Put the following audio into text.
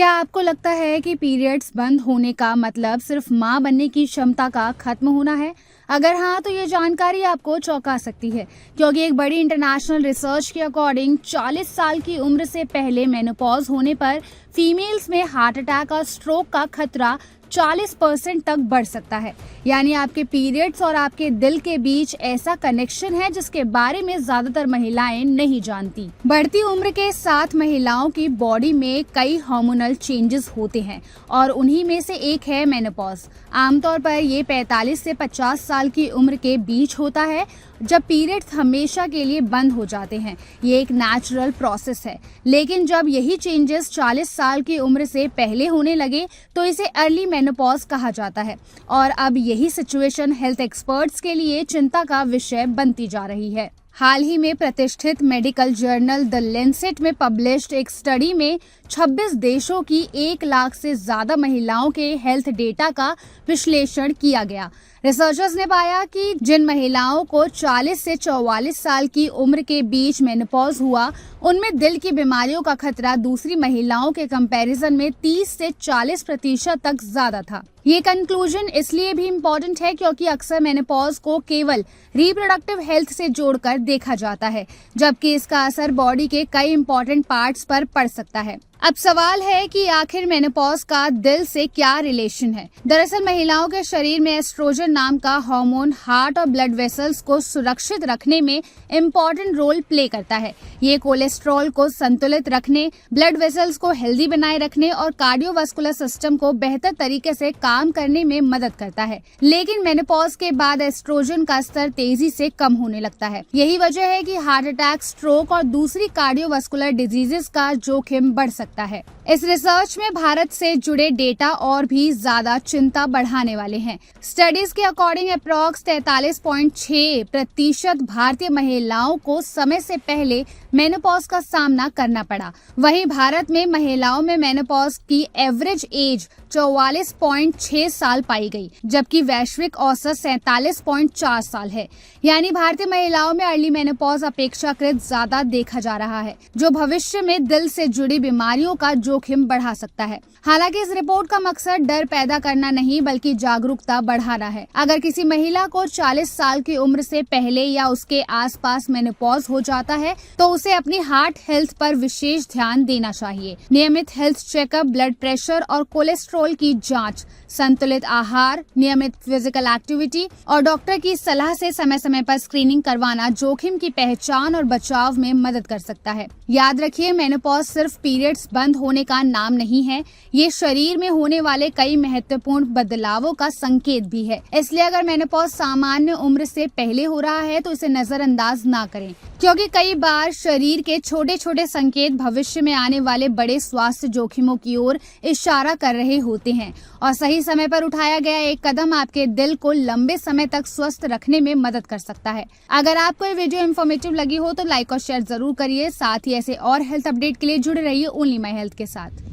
क्या आपको लगता है कि पीरियड्स बंद होने का मतलब सिर्फ माँ बनने की क्षमता का खत्म होना है? अगर हाँ, तो ये जानकारी आपको चौंका सकती है, क्योंकि एक बड़ी इंटरनेशनल रिसर्च के अकॉर्डिंग 40 साल की उम्र से पहले मेनोपॉज होने पर फीमेल्स में हार्ट अटैक और स्ट्रोक का खतरा 40% तक बढ़ सकता है। यानी आपके पीरियड्स और आपके दिल के बीच ऐसा कनेक्शन है जिसके बारे में ज्यादातर महिलाएं नहीं जानती। बढ़ती उम्र के साथ महिलाओं की बॉडी में कई हार्मोनल चेंजेस होते हैं और उन्हीं में से एक है मेनोपॉज। आमतौर पर ये 45 से 50 साल की उम्र के बीच होता है, जब पीरियड्स हमेशा के लिए बंद हो जाते हैं। ये एक नेचुरल प्रोसेस है, लेकिन जब यही चेंजेस 40 साल की उम्र से पहले होने लगे तो इसे अर्ली मेनोपॉज कहा जाता है। और अब यही सिचुएशन हेल्थ एक्सपर्ट्स के लिए चिंता का विषय बनती जा रही है। हाल ही में प्रतिष्ठित मेडिकल जर्नल द लेंसेट में पब्लिश्ड एक स्टडी में 26 देशों की 1 लाख से ज्यादा महिलाओं के हेल्थ डेटा का विश्लेषण किया गया। रिसर्चर्स ने पाया कि जिन महिलाओं को 40 से 44 साल की उम्र के बीच मेनोपॉज हुआ, उनमें दिल की बीमारियों का खतरा दूसरी महिलाओं के कंपैरिजन में 30 से 40% तक ज्यादा था। ये कंक्लूजन इसलिए भी इम्पोर्टेंट है क्योंकि अक्सर मेनोपॉज को केवल रिप्रोडक्टिव हेल्थ से जोड़कर देखा जाता है, जबकि इसका असर बॉडी के कई इंपॉर्टेंट पार्ट्स पर पड़ सकता है। अब सवाल है कि आखिर मेनोपॉज का दिल से क्या रिलेशन है? दरअसल महिलाओं के शरीर में एस्ट्रोजन नाम का हार्मोन हार्ट और ब्लड वेसल्स को सुरक्षित रखने में इम्पोर्टेंट रोल प्ले करता है। ये कोलेस्ट्रॉल को संतुलित रखने, ब्लड वेसल्स को हेल्दी बनाए रखने और कार्डियोवास्कुलर सिस्टम को बेहतर तरीके से काम करने में मदद करता है। लेकिन मेनोपॉज के बाद एस्ट्रोजन का स्तर तेजी से कम होने लगता है। यही वजह है कि हार्ट अटैक, स्ट्रोक और दूसरी कार्डियोवास्कुलर डिजीजेस का जोखिम बढ़ सकता है। इस रिसर्च में भारत से जुड़े डेटा और भी ज्यादा चिंता बढ़ाने वाले हैं। स्टडीज के अकॉर्डिंग अप्रॉक्स 43.6% भारतीय महिलाओं को समय से पहले मेनोपॉज का सामना करना पड़ा। वहीं भारत में महिलाओं में मेनोपॉज की एवरेज एज 44.6 साल पाई गई, जबकि वैश्विक औसत 47.4 साल है। यानी भारतीय महिलाओं में अर्ली मेनोपॉज अपेक्षाकृत ज्यादा देखा जा रहा है, जो भविष्य में दिल से जुड़ी बीमारियों का जोखिम बढ़ा सकता है। हालांकि इस रिपोर्ट का मकसद डर पैदा करना नहीं, बल्कि जागरूकता बढ़ाना है। अगर किसी महिला को 40 साल की उम्र से पहले या उसके आसपास मेनोपॉज हो जाता है, तो उसे अपनी हार्ट हेल्थ पर विशेष ध्यान देना चाहिए। नियमित हेल्थ चेकअप, ब्लड प्रेशर और कोलेस्ट्रॉल की जांच, संतुलित आहार, नियमित फिजिकल एक्टिविटी और डॉक्टर की सलाह से समय समय पर स्क्रीनिंग करवाना जोखिम की पहचान और बचाव में मदद कर सकता है। याद रखिए, मेनोपॉज सिर्फ पीरियड्स बंद होने का नाम नहीं है, ये शरीर में होने वाले कई महत्वपूर्ण बदलावों का संकेत भी है। इसलिए अगर मेनोपॉज सामान्य उम्र से पहले हो रहा है तो इसे नजरअंदाज ना करें, क्योंकि कई बार शरीर के छोटे छोटे संकेत भविष्य में आने वाले बड़े स्वास्थ्य जोखिमों की ओर इशारा कर रहे होते हैं। और सही समय पर उठाया गया एक कदम आपके दिल को लंबे समय तक स्वस्थ रखने में मदद कर सकता है। अगर आपको ये वीडियो इन्फॉर्मेटिव लगी हो तो लाइक और शेयर जरूर करिए। साथ ही ऐसे और हेल्थ अपडेट के लिए जुड़े रहिए ओनली माई हेल्थ के साथ।